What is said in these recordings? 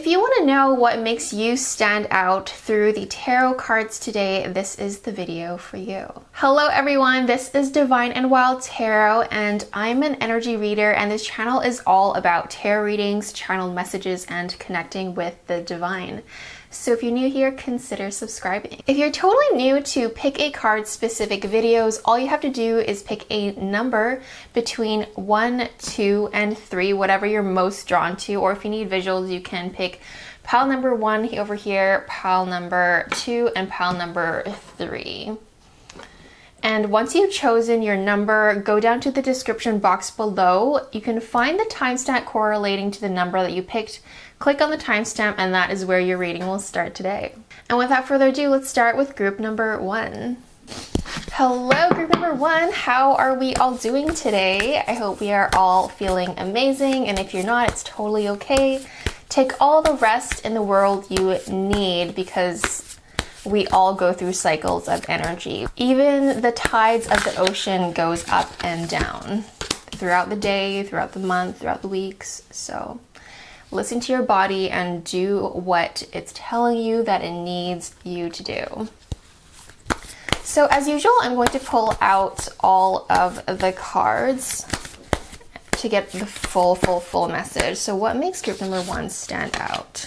you want to know what makes you stand out through the tarot cards today, this is the video for you. Hello everyone, this is Divine and Wild Tarot, and I'm an energy reader, and this channel is all about tarot readings, channeled messages, and connecting with the divine. So if you're new here, consider subscribing. If you're totally new to pick a card specific videos, all you have to do is pick a number between 1, 2, and 3, whatever you're most drawn to, or if you need visuals, you can pick pile number 1 over here, pile number 2, and pile number 3. And once you've chosen your number, go down to the description box below. You can find the timestamp correlating to the number that you picked. Click on the timestamp, and that is where your reading will start today. And without further ado, let's start with group number 1. Hello, group number 1. How are we all doing today? I hope we are all feeling amazing, and if you're not, it's totally okay. Take all the rest in the world you need, because we all go through cycles of energy. Even the tides of the ocean goes up and down throughout the day, throughout the month, throughout the weeks. So listen to your body and do what it's telling you that it needs you to do. So as usual, I'm going to pull out all of the cards to get the full message. So what makes group number 1 stand out?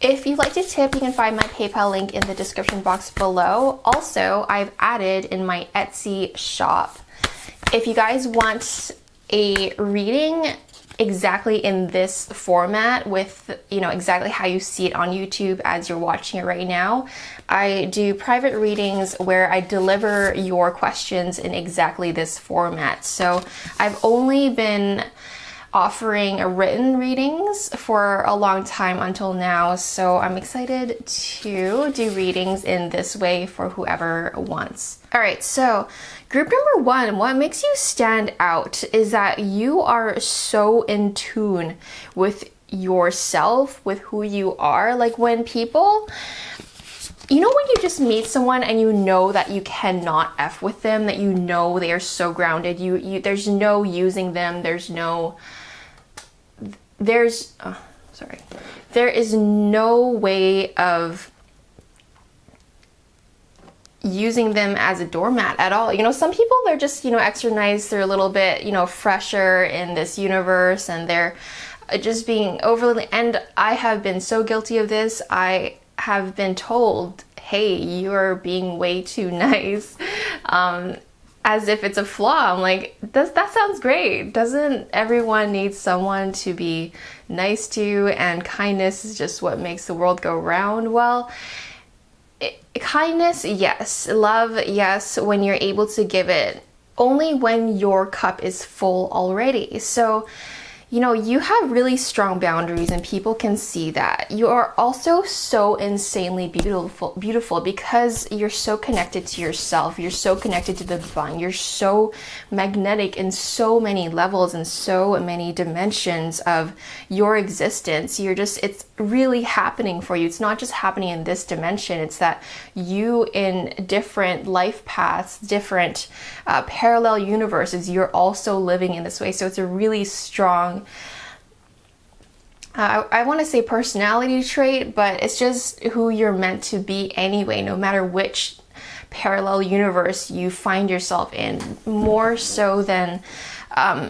If you'd like to tip, you can find my PayPal link in the description box below. Also, I've added in my Etsy shop. If you guys want a reading exactly in this format with, you know, exactly how you see it on YouTube as you're watching it right now, I do private readings where I deliver your questions in exactly this format. So I've only been offering written readings for a long time until now, so I'm excited to do readings in this way for whoever wants. All right, so group number 1, what makes you stand out is that you are so in tune with yourself, with who you are. Like when people, you know, when you just meet someone and you know that you cannot F with them, that you know they are so grounded, there's no using them, there is no way of using them as a doormat at all. You know, some people, they're just, you know, extra nice, they're a little bit, you know, fresher in this universe, and they're just being overly, and I have been so guilty of this. I have been told, hey, you're being way too nice, as if it's a flaw. I'm like, that sounds great. Doesn't everyone need someone to be nice to? And kindness is just what makes the world go round. Well, kindness, yes. Love, yes, when you're able to give it. Only when your cup is full already. So, you know, you have really strong boundaries and people can see that. You are also so insanely beautiful because you're so connected to yourself. You're so connected to the divine. You're so magnetic in so many levels and so many dimensions of your existence. It's really happening for you. It's not just happening in this dimension. It's that you, in different life paths, different parallel universes, you're also living in this way. So it's a really strong, I want to say personality trait, but it's just who you're meant to be anyway, no matter which parallel universe you find yourself in. More so than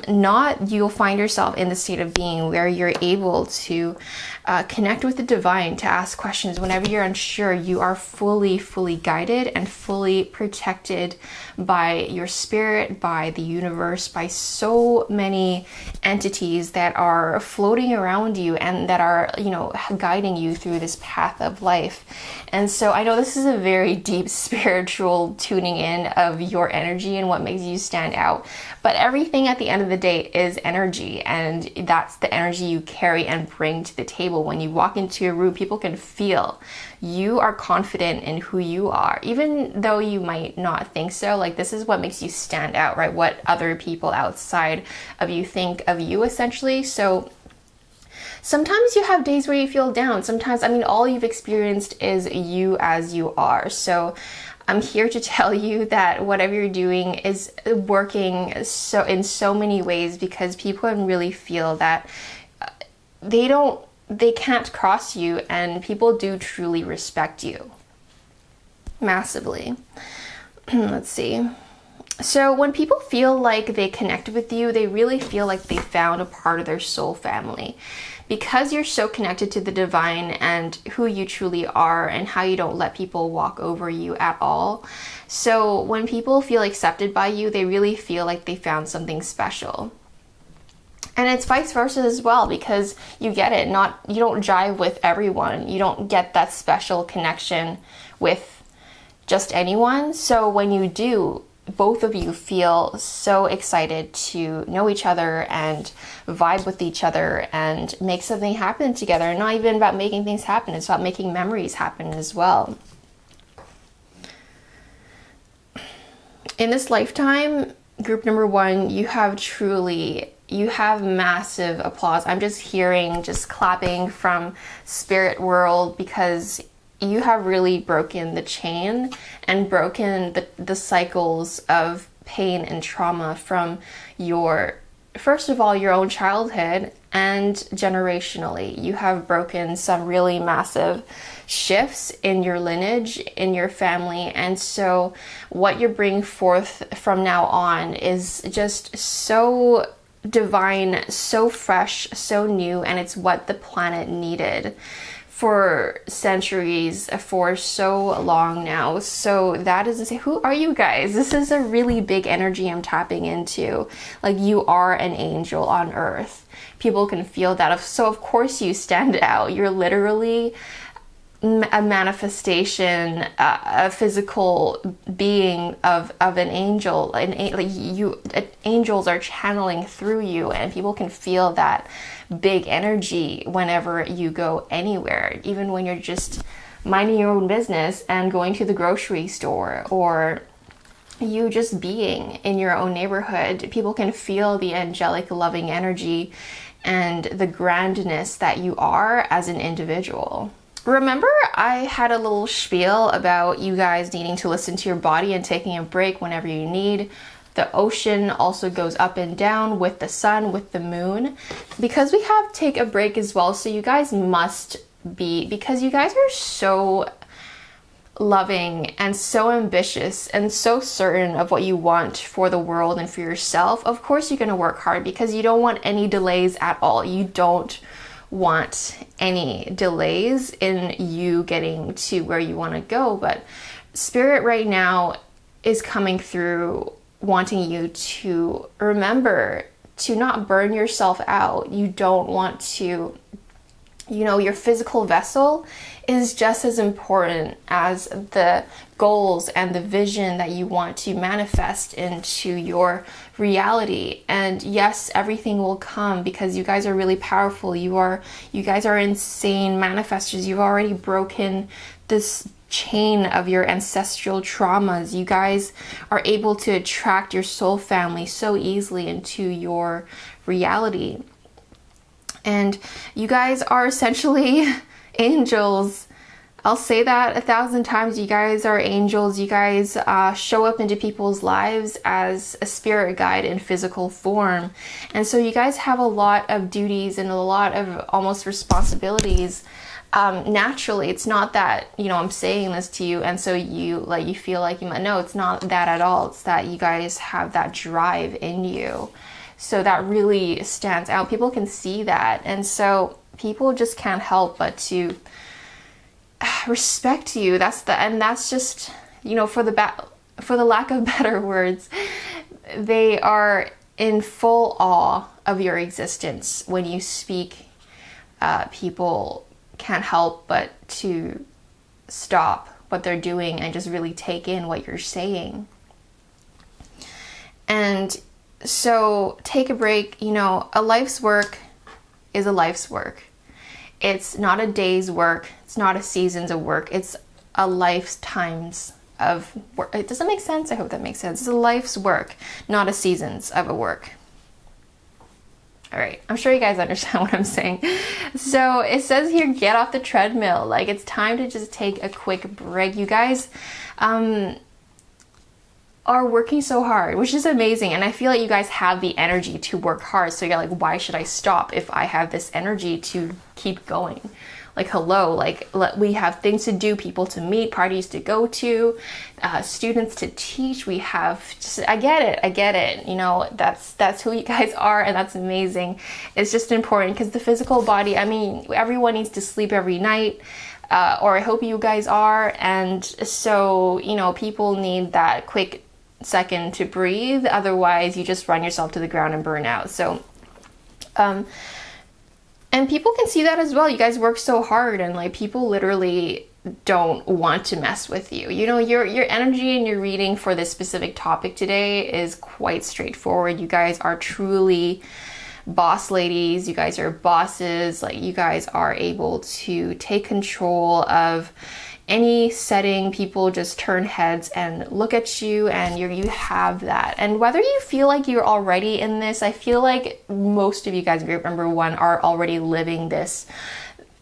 not, you'll find yourself in the state of being where you're able to connect with the divine, to ask questions whenever you're unsure. You are fully guided and fully protected by your spirit, by the universe, by so many entities that are floating around you and that are, you know, guiding you through this path of life. And so I know this is a very deep spiritual tuning in of your energy and what makes you stand out, but everything at the end of the day is energy, and that's the energy you carry and bring to the table. When you walk into a room, people can feel you are confident in who you are, even though you might not think so. Like, this is what makes you stand out, right? What other people outside of you think of you, essentially. So sometimes you have days where you feel down. Sometimes, I mean, all you've experienced is you as you are. So I'm here to tell you that whatever you're doing is working in so many ways, because people can really feel that they don't they can't cross you, and people do truly respect you massively. Let's see. So when people feel like they connect with you, they really feel like they found a part of their soul family. Because you're so connected to the divine and who you truly are and how you don't let people walk over you at all. So when people feel accepted by you, they really feel like they found something special. And it's vice versa as well, because you get it. You don't jive with everyone. You don't get that special connection with just anyone. So when you do, both of you feel so excited to know each other and vibe with each other and make something happen together. And not even about making things happen, it's about making memories happen as well. In this lifetime, group number 1, you have massive applause. I'm just hearing clapping from spirit world, because you have really broken the chain and broken the cycles of pain and trauma from first of all, your own childhood, and generationally. You have broken some really massive shifts in your lineage, in your family. And so what you're bringing forth from now on is just so divine, so fresh, so new, and it's what the planet needed for centuries, for so long now. So that is to say, who are you guys? This is a really big energy I'm tapping into. Like, you are an angel on earth. People can feel that. So of course you stand out. You're literally a manifestation, a physical being of an angel. Angels are channeling through you, and people can feel that big energy whenever you go anywhere, even when you're just minding your own business and going to the grocery store, or you just being in your own neighborhood. People can feel the angelic loving energy and the grandness that you are as an individual. Remember, I had a little spiel about you guys needing to listen to your body and taking a break whenever you need. The ocean also goes up and down with the sun, with the moon, because we have take a break as well. So you guys must be, because you guys are so loving and so ambitious and so certain of what you want for the world and for yourself. Of course you're going to work hard, because you don't want any delays at all. You don't want any delays in you getting to where you want to go. But spirit right now is coming through, wanting you to remember to not burn yourself out. You don't want to, your physical vessel is just as important as the goals and the vision that you want to manifest into your reality. And yes, everything will come, because you guys are really powerful. You guys are insane manifestors. You've already broken this chain of your ancestral traumas. You guys are able to attract your soul family so easily into your reality. And you guys are essentially angels. I'll say that 1,000 times. You guys are angels. You guys show up into people's lives as a spirit guide in physical form. And so you guys have a lot of duties and a lot of almost responsibilities. Naturally, it's not that, I'm saying this to you and so you feel like you might. No, it's not that at all. It's that you guys have that drive in you. So that really stands out. People can see that. And so people just can't help but to respect you. That's just, for the lack of better words, they are in full awe of your existence when you speak. People can't help but to stop what they're doing and just really take in what you're saying. And so take a break. A life's work is a life's work. It's not a day's work. It's not a season's of work. It's a lifetime's of work. It doesn't make sense. I hope that makes sense. It's a life's work, not a season's of a work. All right, I'm sure you guys understand what I'm saying. So it says here, get off the treadmill. Like, it's time to just take a quick break. You guys, are working so hard, which is amazing. And I feel like you guys have the energy to work hard. So you're like, why should I stop if I have this energy to keep going? Like, hello, like we have things to do, people to meet, parties to go to, students to teach. We have just, I get it. You know, that's who you guys are, and that's amazing. It's just important because the physical body, I mean, everyone needs to sleep every night, or I hope you guys are. And so, you know, people need that quick second to breathe. Otherwise, you just run yourself to the ground and burn out. So, and people can see that as well. You guys work so hard, and like people literally don't want to mess with you. You know, your energy and your reading for this specific topic today is quite straightforward. You guys are truly boss ladies. You guys are bosses. Like, you guys are able to take control of any setting. People just turn heads and look at you, and you have that. And whether you feel like you're already in this, I feel like most of you guys in group number 1 are already living this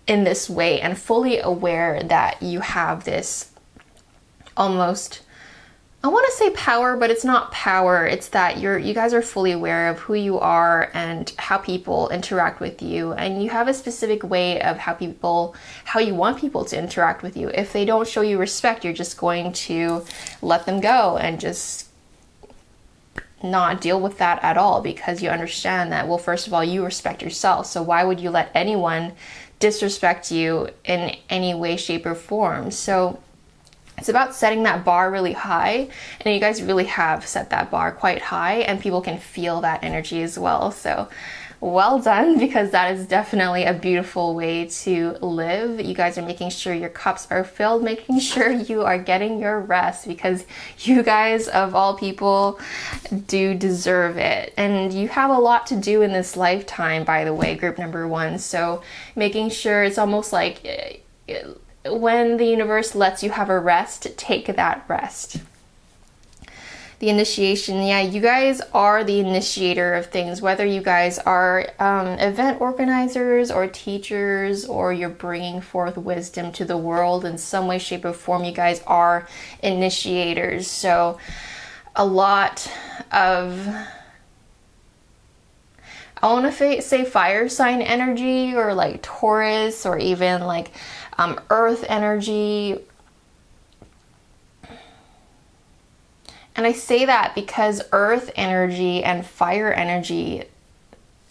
in this way and fully aware that you have this almost, I want to say power, but it's not power. It's that you guys are fully aware of who you are and how people interact with you. And you have a specific way of how you want people to interact with you. If they don't show you respect, you're just going to let them go and just not deal with that at all, because you understand that, well, first of all, you respect yourself. So why would you let anyone disrespect you in any way, shape, or form? So it's about setting that bar really high, and you guys really have set that bar quite high, and people can feel that energy as well. So well done, because that is definitely a beautiful way to live. You guys are making sure your cups are filled, making sure you are getting your rest, because you guys, of all people, do deserve it. And you have a lot to do in this lifetime, by the way, group number 1. So making sure, it's almost like when the universe lets you have a rest, take that rest. The initiation, yeah, you guys are the initiator of things, whether you guys are event organizers or teachers, or you're bringing forth wisdom to the world in some way, shape, or form. You guys are initiators. So a lot of, I want to say fire sign energy, or like Taurus, or even like earth energy. And I say that because earth energy and fire energy,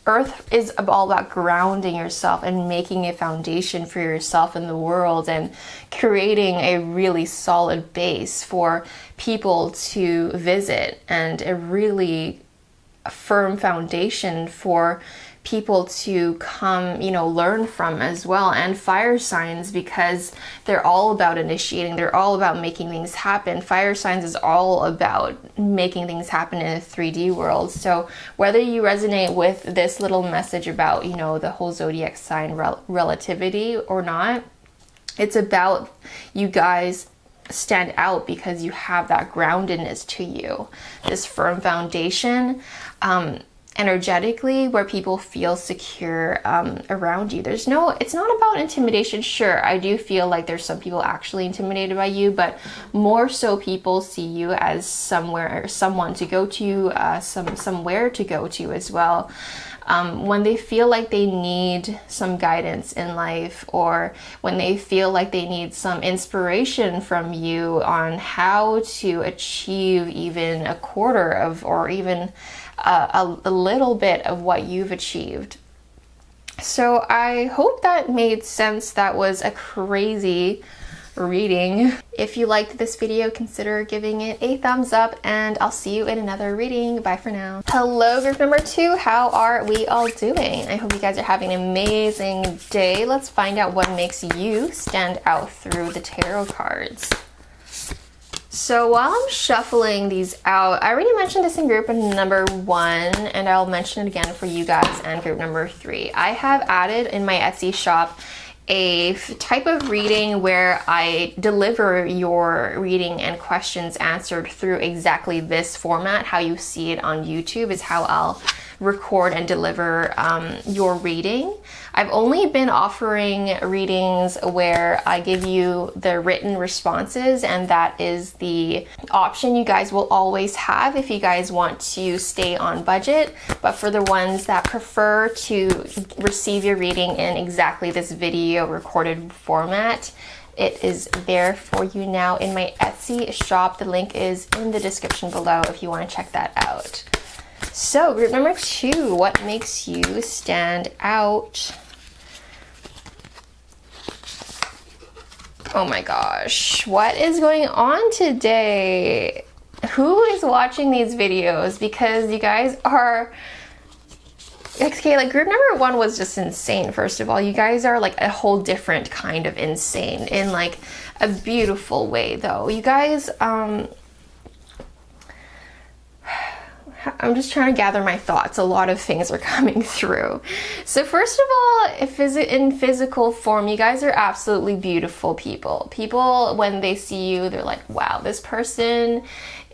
earth is all about grounding yourself and making a foundation for yourself in the world, and creating a really solid base for people to visit, and a really firm foundation for people to come, you know, learn from as well. And fire signs, because they're all about initiating, they're all about making things happen. Fire signs is all about making things happen in a 3D world. So whether you resonate with this little message about, you know, the whole zodiac sign relativity or not, it's about you guys stand out because you have that groundedness to you, this firm foundation, energetically, where people feel secure around you. It's not about intimidation. Sure, I do feel like there's some people actually intimidated by you, but more so people see you as someone to go to, somewhere to go to as well. When they feel like they need some guidance in life, or when they feel like they need some inspiration from you on how to achieve even a quarter of, or even a little bit of what you've achieved. So I hope that made sense. That was a crazy reading. If you liked this video, consider giving it a thumbs up, and I'll see you in another reading. Bye for now. Hello, group number 2. How are we all doing? I hope you guys are having an amazing day. Let's find out what makes you stand out through the tarot cards. So while I'm shuffling these out, I already mentioned this in group number 1, and I'll mention it again for you guys and group number 3. I have added in my Etsy shop a type of reading where I deliver your reading and questions answered through exactly this format. How you see it on YouTube is how I'll record and deliver your reading. I've only been offering readings where I give you the written responses, and that is the option you guys will always have if you guys want to stay on budget. But for the ones that prefer to receive your reading in exactly this video recorded format, it is there for you now in my Etsy shop. The link is in the description below if you want to check that out. So group number 2, what makes you stand out? Oh my gosh, what is going on today? Who is watching these videos? Because you guys are... Okay, like group number 1 was just insane. First of all, you guys are like a whole different kind of insane in like a beautiful way though. You guys, I'm just trying to gather my thoughts. A lot of things are coming through. So first of all, in physical form, you guys are absolutely beautiful people. People, when they see you, they're like, wow, this person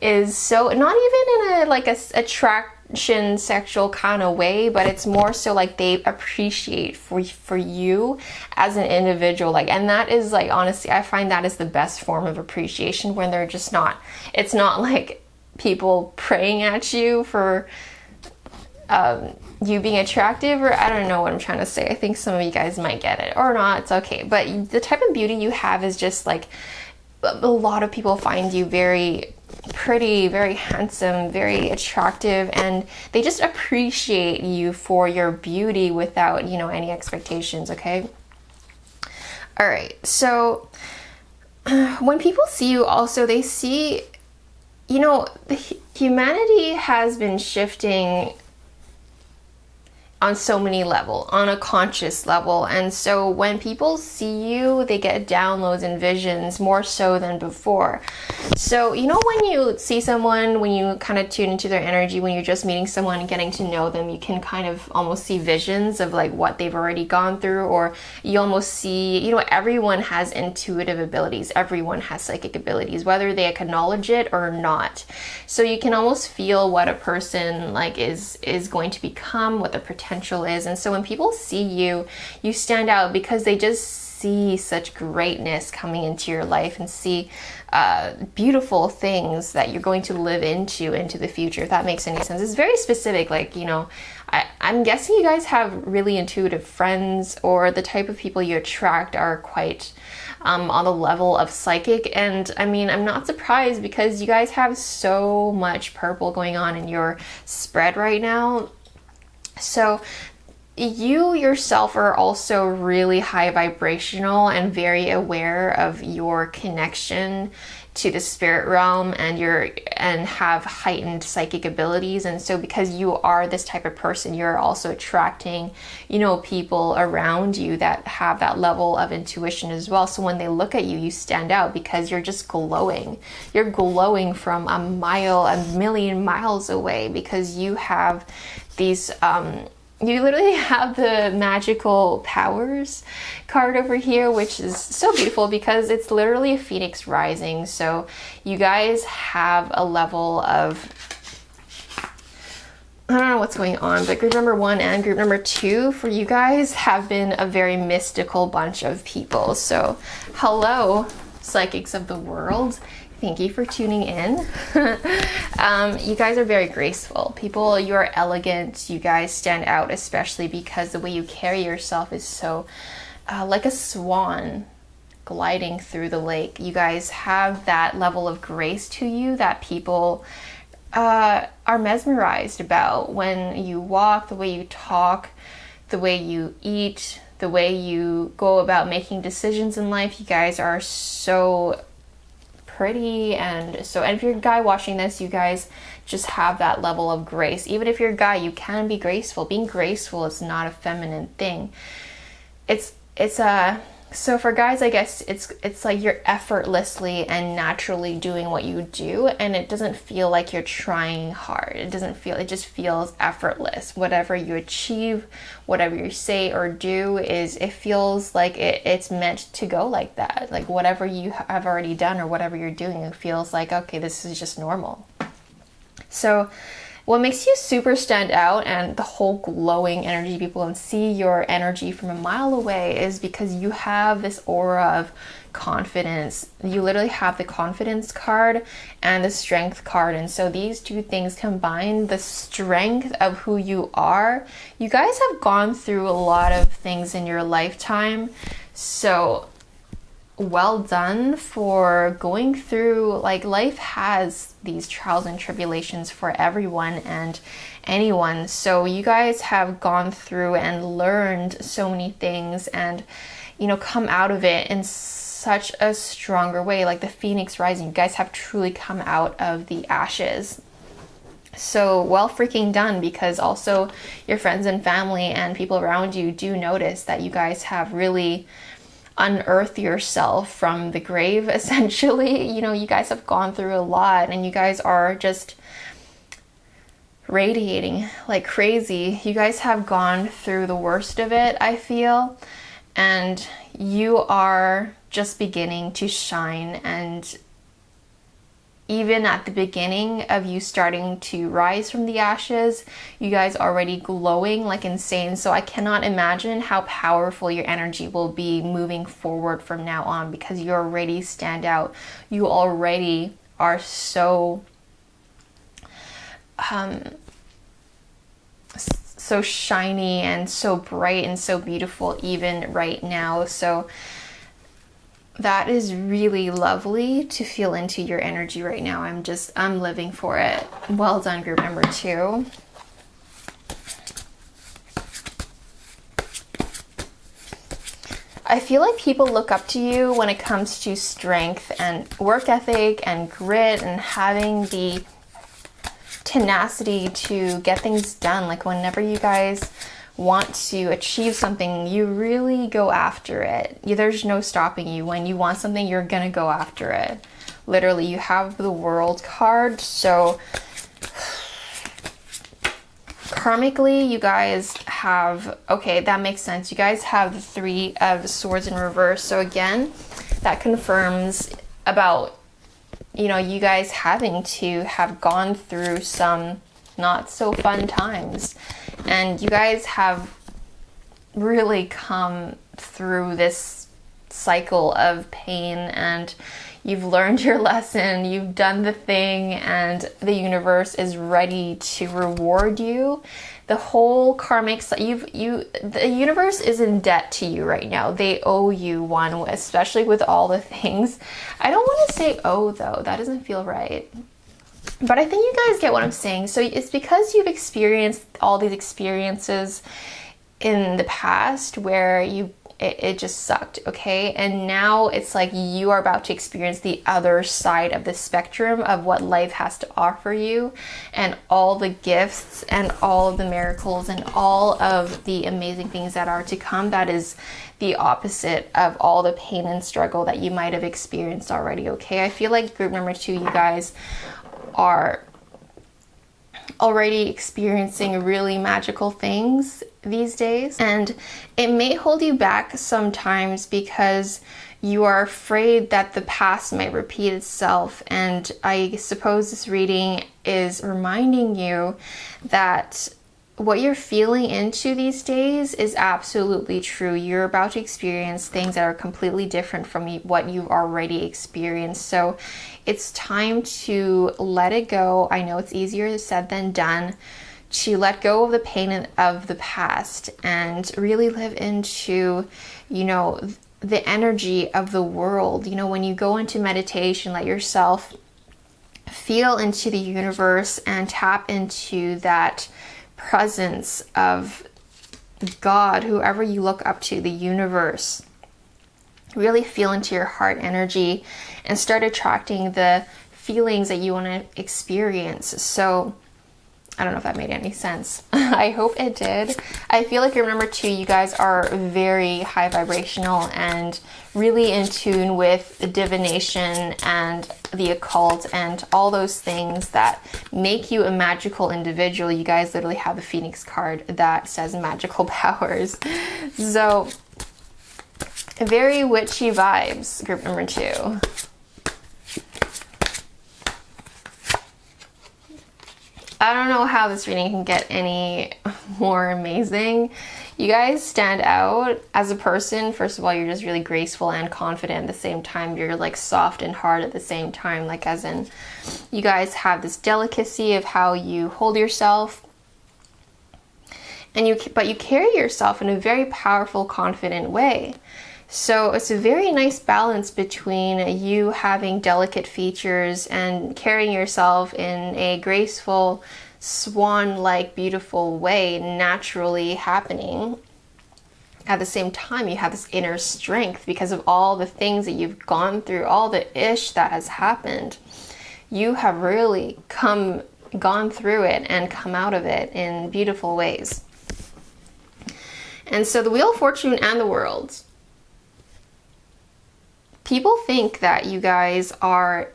is so, not even in a like a attraction sexual kind of way, but it's more so like they appreciate for you as an individual. Like, and that is like, honestly, I find that is the best form of appreciation, when they're just not, it's not like people praying at you for you being attractive, or I don't know what I'm trying to say. I think some of you guys might get it or not, it's okay. But the type of beauty you have is just like, a lot of people find you very pretty, very handsome, very attractive, and they just appreciate you for your beauty without, you know, any expectations, okay? All right, so when people see you also, they see, you know, humanity has been shifting on so many levels, on a conscious level. And so when people see you, they get downloads and visions more so than before. So, you know, when you see someone, when you kind of tune into their energy, when you're just meeting someone and getting to know them, you can kind of almost see visions of like what they've already gone through, or you almost see, you know, everyone has intuitive abilities. Everyone has psychic abilities, whether they acknowledge it or not. So you can almost feel what a person like is going to become, what the potential is. And so when people see you, you stand out because they just see such greatness coming into your life, and see beautiful things that you're going to live into the future, if that makes any sense. It's very specific. Like, you know, I'm guessing you guys have really intuitive friends, or the type of people you attract are quite on the level of psychic. And I mean, I'm not surprised, because you guys have so much purple going on in your spread right now. So you yourself are also really high vibrational and very aware of your connection to the spirit realm, and have heightened psychic abilities. And so because you are this type of person, you're also attracting, you know, people around you that have that level of intuition as well. So when they look at you, you stand out because you're just glowing. You're glowing from a million miles away, because you have these you literally have the magical powers card over here, which is so beautiful because it's literally a phoenix rising. So you guys have a level of, I don't know what's going on, but group number 1 and group number 2 for you guys have been a very mystical bunch of people. So hello, psychics of the world. Thank you for tuning in. You guys are very graceful people. You are elegant. You guys stand out, especially because the way you carry yourself is so like a swan gliding through the lake. You guys have that level of grace to you that people are mesmerized about. When you walk, the way you talk, the way you eat, the way you go about making decisions in life, you guys are so pretty. And so, and if you're a guy watching this, you guys just have that level of grace. Even if you're a guy, you can be graceful. Being graceful is not a feminine thing. It's so for guys, I guess it's like you're effortlessly and naturally doing what you do, and it doesn't feel like you're trying hard. It just feels effortless. Whatever you achieve, whatever you say or do, it feels like it's meant to go like that. Like whatever you have already done or whatever you're doing, it feels like, okay, this is just normal. So what makes you super stand out and the whole glowing energy, people can see your energy from a mile away, is because you have this aura of confidence. You literally have the confidence card and the strength card, and so these two things combine, the strength of who you are. You guys have gone through a lot of things in your lifetime, so well done for going through, like, life has these trials and tribulations for everyone and anyone. So you guys have gone through and learned so many things and, you know, come out of it in such a stronger way, like the phoenix rising. You guys have truly come out of the ashes. So well freaking done, because also your friends and family and people around you do notice that you guys have really unearthed yourself from the grave, essentially. You know, you guys have gone through a lot and you guys are just radiating like crazy. You guys have gone through the worst of it, I feel, and you are just beginning to shine. And even at the beginning of you starting to rise from the ashes, you guys are already glowing like insane. So I cannot imagine how powerful your energy will be moving forward from now on, because you already stand out. You already are so so shiny and so bright and so beautiful even right now. So that is really lovely to feel into your energy right now. I'm living for it. Well done, group number 2. I feel like people look up to you when it comes to strength and work ethic and grit and having the tenacity to get things done. Like, whenever you guys want to achieve something, you really go after it. There's no stopping you. When you want something, you're gonna go after it. Literally, you have the World card, so karmically you guys have, okay, that makes sense. You guys have the 3 of Swords in reverse. So again, that confirms about, you know, you guys having to have gone through some not so fun times. And you guys have really come through this cycle of pain, and you've learned your lesson, you've done the thing, and the universe is ready to reward you. The whole karmic, the universe is in debt to you right now. They owe you one, especially with all the things. I don't want to say owe though, that doesn't feel right. But I think you guys get what I'm saying. So it's because you've experienced all these experiences in the past where it just sucked, okay? And now it's like you are about to experience the other side of the spectrum of what life has to offer you, and all the gifts and all of the miracles and all of the amazing things that are to come. That is the opposite of all the pain and struggle that you might have experienced already, okay? I feel like group number 2, you guys are already experiencing really magical things these days, and it may hold you back sometimes because you are afraid that the past might repeat itself. And I suppose this reading is reminding you that what you're feeling into these days is absolutely true. You're about to experience things that are completely different from what you've already experienced. So it's time to let it go. I know it's easier said than done, to let go of the pain of the past and really live into, you know, the energy of the world. You know, when you go into meditation, let yourself feel into the universe and tap into that presence of God, whoever you look up to, the universe. Really feel into your heart energy and start attracting the feelings that you want to experience. So I don't know if that made any sense. I hope it did. I feel like remember too, you guys are very high vibrational and really in tune with the divination and the occult and all those things that make you a magical individual. You guys literally have the Phoenix card that says magical powers. So very witchy vibes, group number 2. I don't know how this reading can get any more amazing. You guys stand out as a person. First of all, you're just really graceful and confident at the same time. You're like soft and hard at the same time, like as in you guys have this delicacy of how you hold yourself. And but you carry yourself in a very powerful, confident way. So it's a very nice balance between you having delicate features and carrying yourself in a graceful, swan-like, beautiful way, naturally happening. At the same time, you have this inner strength because of all the things that you've gone through, all the ish that has happened. You have really gone through it and come out of it in beautiful ways. And so the Wheel of Fortune and the World. People think that you guys are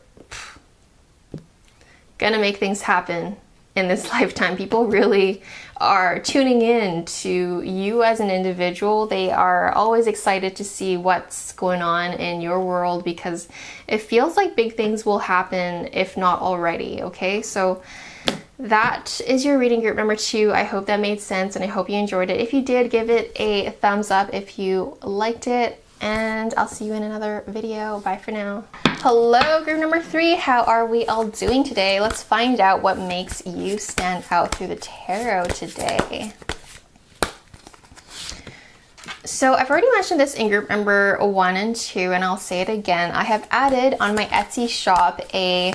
gonna make things happen in this lifetime. People really are tuning in to you as an individual. They are always excited to see what's going on in your world because it feels like big things will happen, if not already, okay? So that is your reading group number 2. I hope that made sense and I hope you enjoyed it. If you did, give it a thumbs up if you liked it. And I'll see you in another video. Bye for now. Hello, group number 3. How are we all doing today? Let's find out what makes you stand out through the tarot today. So I've already mentioned this in group number 1 and 2, and I'll say it again. I have added on my Etsy shop a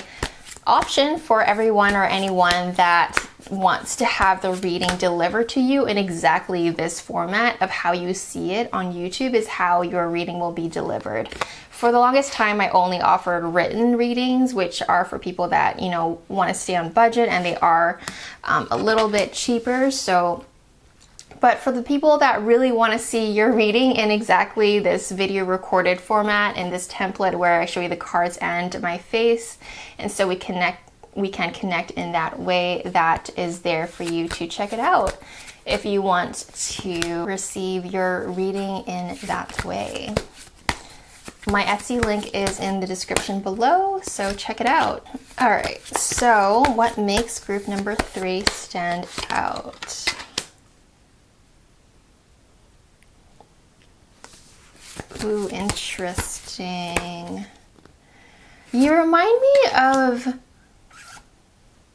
option for everyone or anyone that wants to have the reading delivered to you in exactly this format of how you see it on YouTube is how your reading will be delivered. For the longest time, I only offered written readings, which are for people that, you know, want to stay on budget, and they are a little bit cheaper. So, but for the people that really want to see your reading in exactly this video recorded format, in this template where I show you the cards and my face, and so we can connect in that way, that is there for you to check it out if you want to receive your reading in that way. My Etsy link is in the description below, so check it out. All right, so what makes group number 3 stand out? Ooh, interesting. You remind me of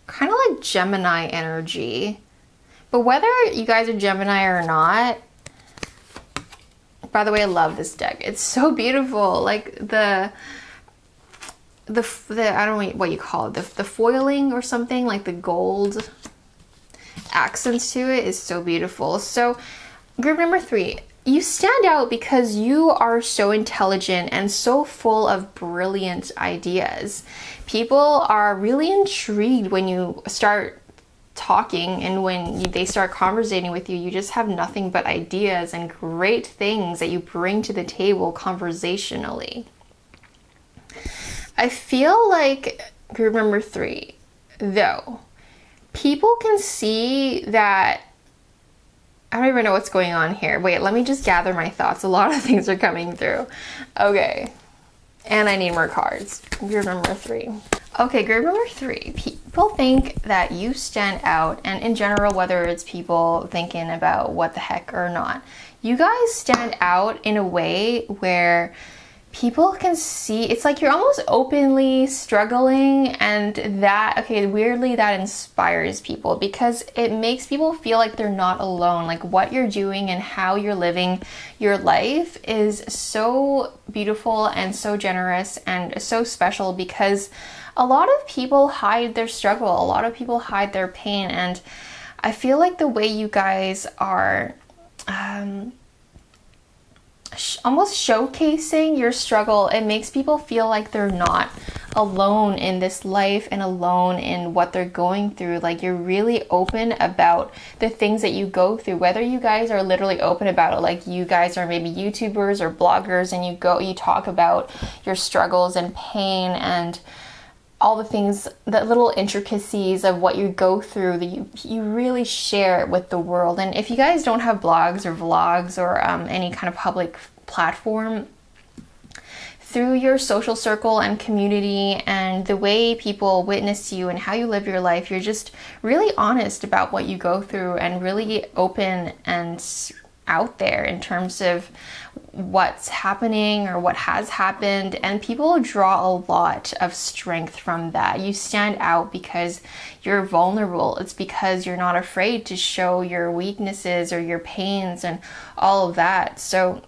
kind of like Gemini energy, but whether you guys are Gemini or not, by the way, I love this deck. It's so beautiful. Like the I don't know what you call it, the foiling or something, like the gold accents to it is so beautiful. So group number 3, you stand out because you are so intelligent and so full of brilliant ideas. People are really intrigued when you start talking, and when they start conversating with you, you just have nothing but ideas and great things that you bring to the table conversationally. I feel like group number 3, though, people can see that. I don't even know what's going on here. Wait, let me just gather my thoughts. A lot of things are coming through. Okay. And I need more cards. Group number 3. Okay, group number 3. People think that you stand out, and in general, whether it's people thinking about what the heck or not, you guys stand out in a way where people can see, it's like you're almost openly struggling, and that, okay, weirdly that inspires people because it makes people feel like they're not alone. Like what you're doing and how you're living your life is so beautiful and so generous and so special, because a lot of people hide their struggle, a lot of people hide their pain, and I feel like the way you guys are almost showcasing your struggle, it makes people feel like they're not alone in this life and alone in what they're going through. Like you're really open about the things that you go through, whether you guys are literally open about it, like you guys are maybe YouTubers or bloggers, and you talk about your struggles and pain and all the things, the little intricacies of what you go through, that you really share with the world. And if you guys don't have blogs or vlogs or any kind of public platform, through your social circle and community and the way people witness you and how you live your life, you're just really honest about what you go through and really open and out there in terms of what's happening or what has happened, and people draw a lot of strength from that. You stand out because you're vulnerable. It's because you're not afraid to show your weaknesses or your pains and all of that. So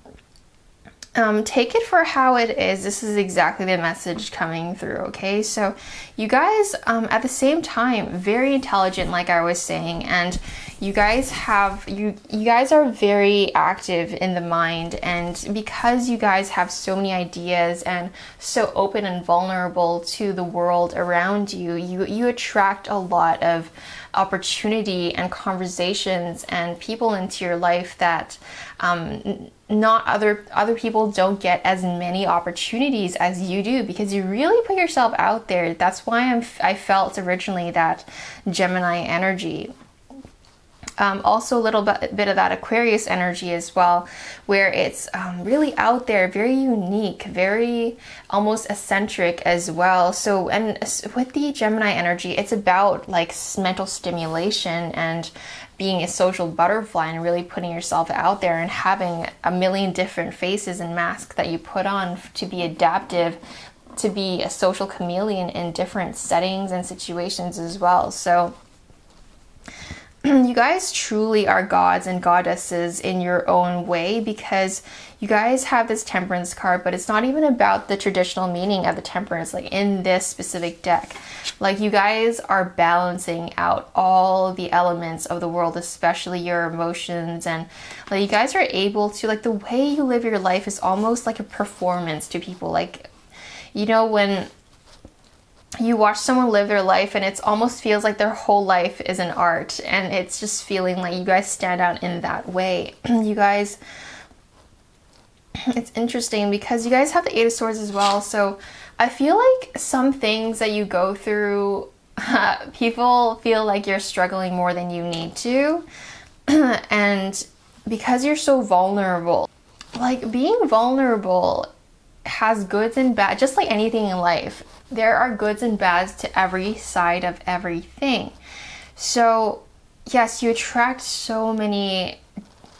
take it for how it is. This is exactly the message coming through, okay? So you guys, at the same time, very intelligent, like I was saying, and you guys have, you guys are very active in the mind, and because you guys have so many ideas and so open and vulnerable to the world around you, you attract a lot of opportunity and conversations and people into your life that not other people don't get as many opportunities as you do, because you really put yourself out there. That's why I felt originally that Gemini energy. Also a little bit of that Aquarius energy as well, where it's really out there, very unique, very almost eccentric as well. So, and with the Gemini energy, it's about like mental stimulation and being a social butterfly and really putting yourself out there and having a million different faces and masks that you put on to be adaptive, to be a social chameleon in different settings and situations as well. So you guys truly are gods and goddesses in your own way, because you guys have this Temperance card, but it's not even about the traditional meaning of the Temperance, like in this specific deck. Like, you guys are balancing out all the elements of the world, especially your emotions, and like you guys are able to, like, the way you live your life is almost like a performance to people. Like, you know, when you watch someone live their life and it almost feels like their whole life is an art, and it's just feeling like you guys stand out in that way. You guys, it's interesting because you guys have the Eight of Swords as well. So I feel like some things that you go through, people feel like you're struggling more than you need to. And because you're so vulnerable, like, being vulnerable has goods and bad, just like anything in life. There are goods and bads to every side of everything. So yes, you attract so many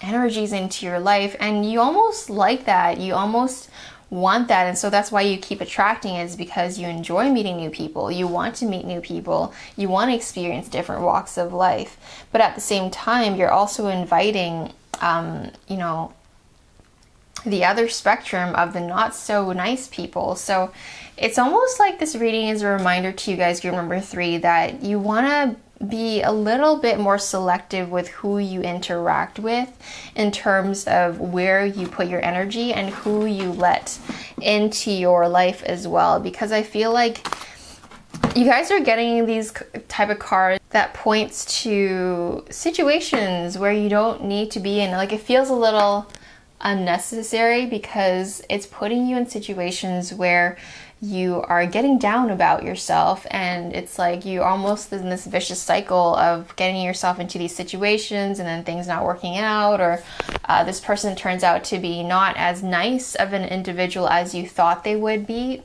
energies into your life, and you almost like that. You almost want that, and so that's why you keep attracting it, is because you enjoy meeting new people. You want to meet new people. You want to experience different walks of life. But at the same time, you're also inviting, you know, the other spectrum of the not so nice people. So it's almost like this reading is a reminder to you guys, group number 3, that you want to be a little bit more selective with who you interact with in terms of where you put your energy and who you let into your life as well. Because I feel like you guys are getting these type of cards that points to situations where you don't need to be in. Like, it feels a little unnecessary because it's putting you in situations where you are getting down about yourself, and it's like you almost in this vicious cycle of getting yourself into these situations and then things not working out, or this person turns out to be not as nice of an individual as you thought they would be.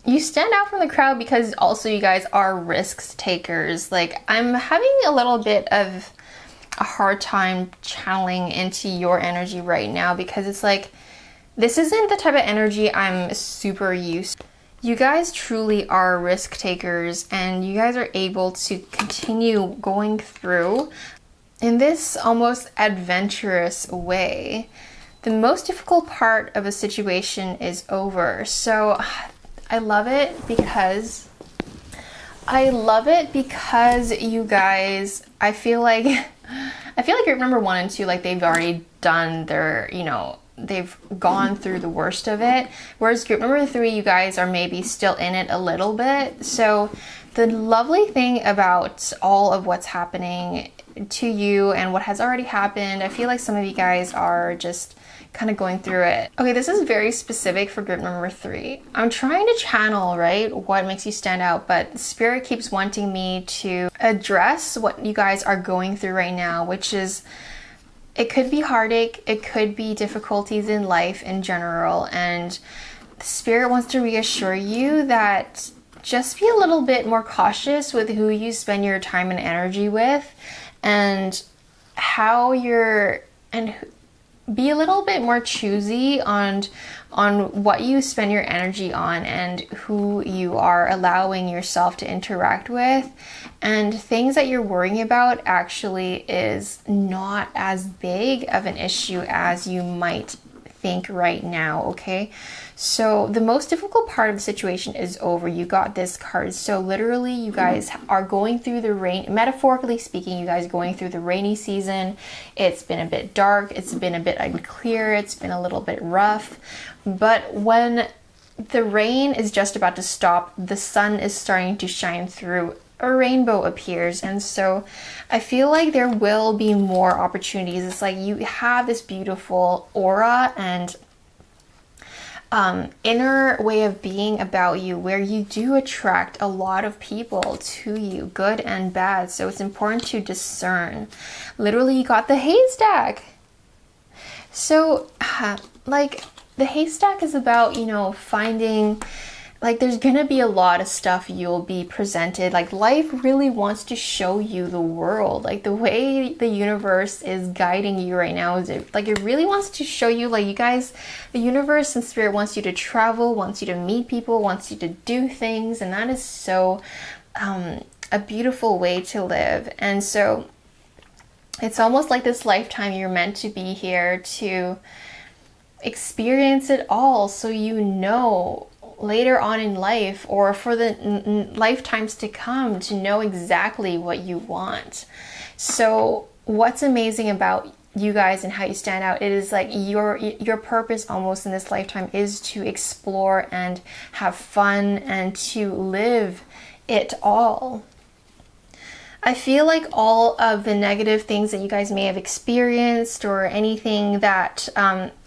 You stand out from the crowd because also you guys are risk takers. Like, I'm having a little bit of a hard time channeling into your energy right now, because it's like, this isn't the type of energy I'm super used to. You guys truly are risk takers, and you guys are able to continue going through in this almost adventurous way. The most difficult part of a situation is over. So I love it because you guys, I feel like group number 1 and 2, like, they've already done their, you know, they've gone through the worst of it, whereas group number 3, you guys are maybe still in it a little bit. So the lovely thing about all of what's happening to you and what has already happened, I feel like some of you guys are just kind of going through it. Okay, this is very specific for group number 3. I'm trying to channel, right, what makes you stand out, but Spirit keeps wanting me to address what you guys are going through right now, which is, it could be heartache, it could be difficulties in life in general, and Spirit wants to reassure you that just be a little bit more cautious with who you spend your time and energy with, and how you're, and be a little bit more choosy on what you spend your energy on and who you are allowing yourself to interact with. And things that you're worrying about actually is not as big of an issue as you might think right now, okay? So the most difficult part of the situation is over. You got this card. So literally you guys are going through the rain, metaphorically speaking, you guys are going through the rainy season. It's been a bit dark, it's been a bit unclear, it's been a little bit rough. But when the rain is just about to stop, the sun is starting to shine through, a rainbow appears. And so I feel like there will be more opportunities. It's like you have this beautiful aura and inner way of being about you, where you do attract a lot of people to you, good and bad. So it's important to discern. Literally, you got the haystack. So like the haystack is about, you know, finding, like, there's gonna be a lot of stuff you'll be presented. Like, life really wants to show you the world. Like, the way the universe is guiding you right now is it really wants to show you, like, you guys, the universe and spirit wants you to travel, wants you to meet people, wants you to do things. And that is so a beautiful way to live. And so it's almost like this lifetime you're meant to be here to experience it all, so you know later on in life, or for the lifetimes to come, to know exactly what you want. So what's amazing about you guys and how you stand out, it is like your purpose almost in this lifetime is to explore and have fun and to live it all. I feel like all of the negative things that you guys may have experienced, or anything that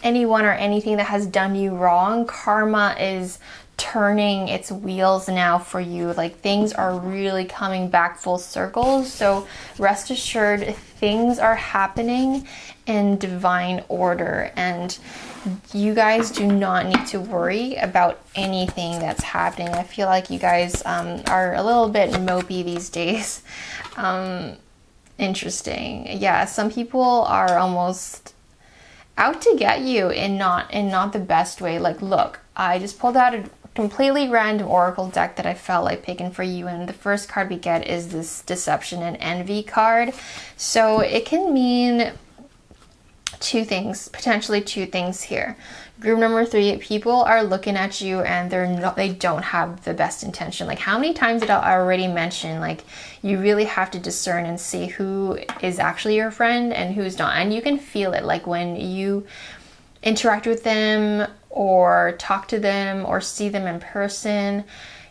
anyone or anything that has done you wrong, karma is turning its wheels now for you. Like, things are really coming back full circle. So rest assured, things are happening in divine order, and you guys do not need to worry about anything that's happening. I feel like you guys are a little bit mopey these days. Interesting. Yeah, some people are almost out to get you in not the best way. Like, look, I just pulled out a completely random oracle deck that I felt like picking for you, and the first card we get is this Deception and Envy card. So it can mean potentially two things here. Group number 3, people are looking at you and they don't have the best intention. Like, how many times did I already mention, like, you really have to discern and see who is actually your friend and who's not. And you can feel it, like, when you interact with them or talk to them or see them in person,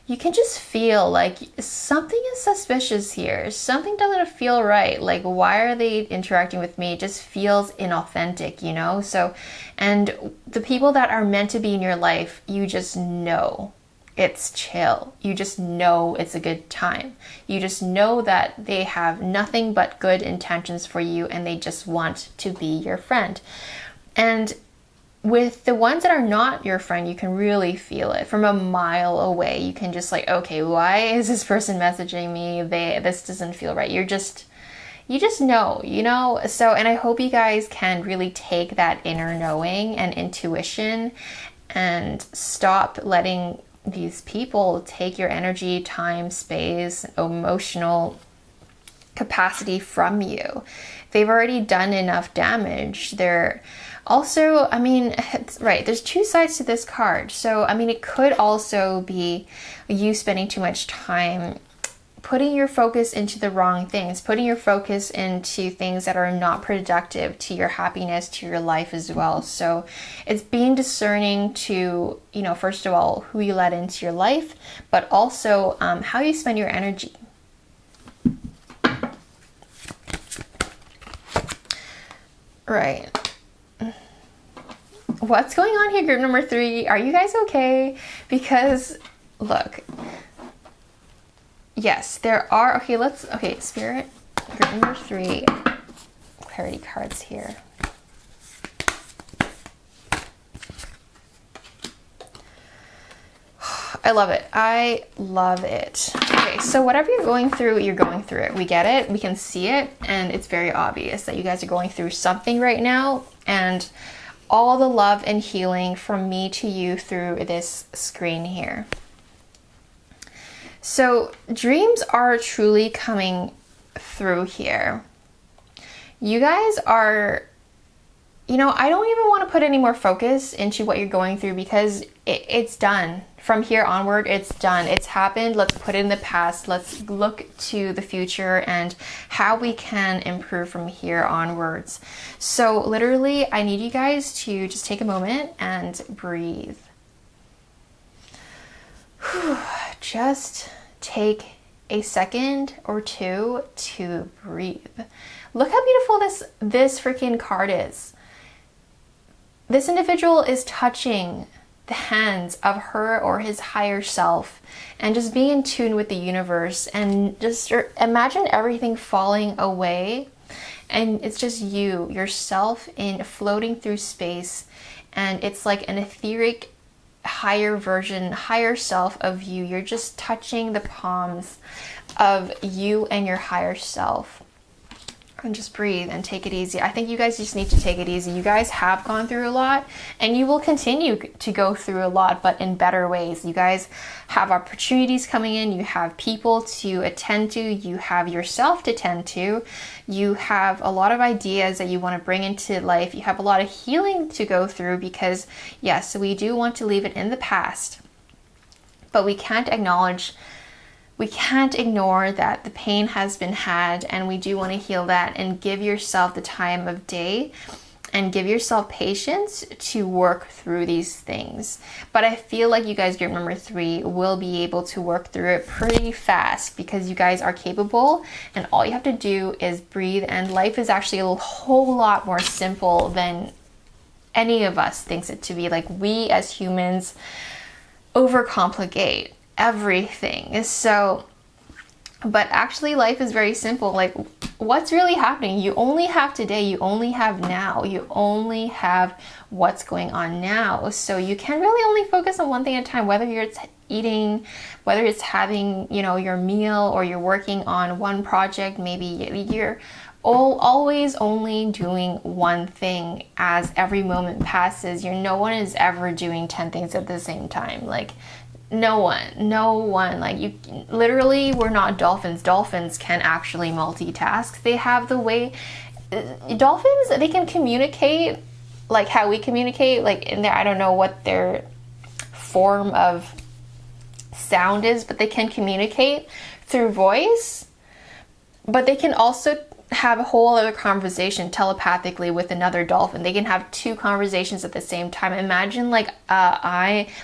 you can just feel like something is suspicious here. Something doesn't feel right. Like, why are they interacting with me? It just feels inauthentic, you know? So, and the people that are meant to be in your life, you just know it's chill. You just know it's a good time. You just know that they have nothing but good intentions for you, and they just want to be your friend. And with the ones that are not your friend, you can really feel it from a mile away. You can just, like, okay, why is this person messaging me? This doesn't feel right. You just know, you know? So, and I hope you guys can really take that inner knowing and intuition and stop letting these people take your energy, time, space, emotional capacity from you. They've already done enough damage. They're also, I mean, right, there's two sides to this card. So, I mean, it could also be you spending too much time putting your focus into the wrong things, putting your focus into things that are not productive to your happiness, to your life as well. So it's being discerning to, you know, first of all, who you let into your life, but also how you spend your energy. Right. What's going on here, group number 3? Are you guys okay? Because, look, yes, there are, okay, Spirit, group number 3, clarity cards here. I love it. I love it. Okay, so whatever you're going through it. We get it. We can see it. And it's very obvious that you guys are going through something right now. And all the love and healing from me to you through this screen here. So dreams are truly coming through here. You guys are, you know, I don't even want to put any more focus into what you're going through because it's done. From here onward, it's done. It's happened. Let's put it in the past. Let's look to the future and how we can improve from here onwards. So literally, I need you guys to just take a moment and breathe. Just take a second or two to breathe. Look how beautiful this freaking card is. This individual is touching the hands of her or his higher self and just being in tune with the universe, and just imagine everything falling away and it's just yourself in floating through space, and it's like an etheric higher version, higher self of you. You're just touching the palms of you and your higher self. And just breathe and take it easy. I think you guys just need to take it easy. You guys have gone through a lot and you will continue to go through a lot, but in better ways. You guys have opportunities coming in. You have people to attend to. You have yourself to tend to. You have a lot of ideas that you want to bring into life. You have a lot of healing to go through because, yes, we do want to leave it in the past, but we can't ignore that the pain has been had, and we do want to heal that and give yourself the time of day and give yourself patience to work through these things. But I feel like you guys, group number 3, will be able to work through it pretty fast because you guys are capable and all you have to do is breathe, and life is actually a whole lot more simple than any of us thinks it to be. Like, we as humans overcomplicate everything. So, but actually life is very simple. Like, what's really happening? You only have today, you only have now, you only have what's going on now. So you can really only focus on one thing at a time, whether you're eating, whether it's having, you know, your meal, or you're working on one project. Maybe you're always only doing one thing as every moment passes. No one is ever doing 10 things at the same time. Like, no one. Like, you literally, we're not dolphins. Dolphins can actually multitask. They have the way, dolphins, they can communicate like how we communicate, like in there. I don't know what their form of sound is, but they can communicate through voice, but they can also have a whole other conversation telepathically with another dolphin. They can have 2 conversations at the same time. Imagine like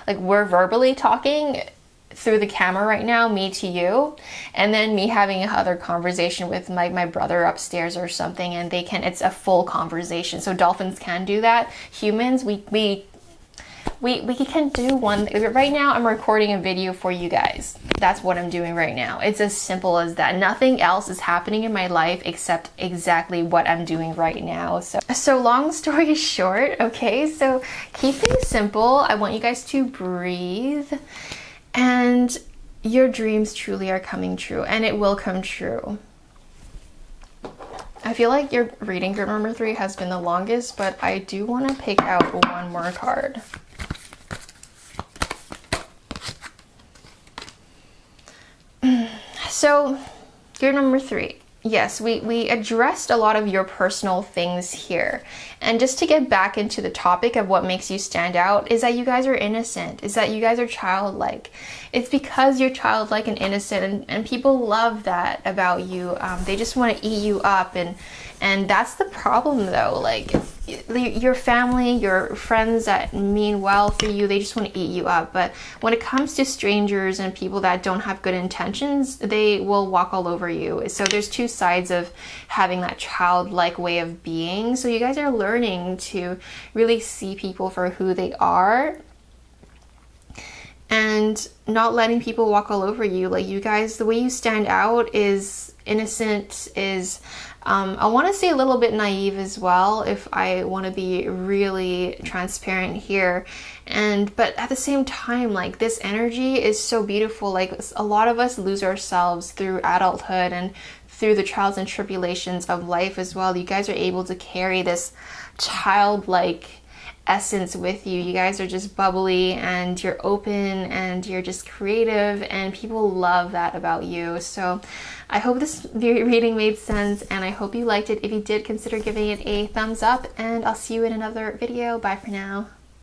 we're verbally talking through the camera right now, me to you, and then me having another conversation with my brother upstairs or something, and it's a full conversation. So dolphins can do that. Humans, we can do one. Right now I'm recording a video for you guys. That's what I'm doing right now. It's as simple as that. Nothing else is happening in my life except exactly what I'm doing right now. So long story short, okay, so keep things simple. I want you guys to breathe, and your dreams truly are coming true, and it will come true. I feel like your reading, group number 3, has been the longest, but I do want to pick out one more card. So, group number 3. Yes, we addressed a lot of your personal things here. And just to get back into the topic of what makes you stand out is that you guys are innocent, is that you guys are childlike. It's because you're childlike and innocent, and people love that about you. They just want to eat you up, and that's the problem though. Like, your family, your friends that mean well for you, they just want to eat you up. But when it comes to strangers and people that don't have good intentions, they will walk all over you. So there's 2 sides of having that childlike way of being. So you guys are learning to really see people for who they are. and not letting people walk all over you. Like, you guys, the way you stand out is innocent, is I want to say a little bit naive as well, if I want to be really transparent here. But at the same time, like, this energy is so beautiful. Like, a lot of us lose ourselves through adulthood and through the trials and tribulations of life as well. You guys are able to carry this childlike essence with you. You guys are just bubbly, and you're open, and you're just creative, and people love that about you. So I hope this reading made sense, and I hope you liked it. If you did, consider giving it a thumbs up, and I'll see you in another video. Bye for now.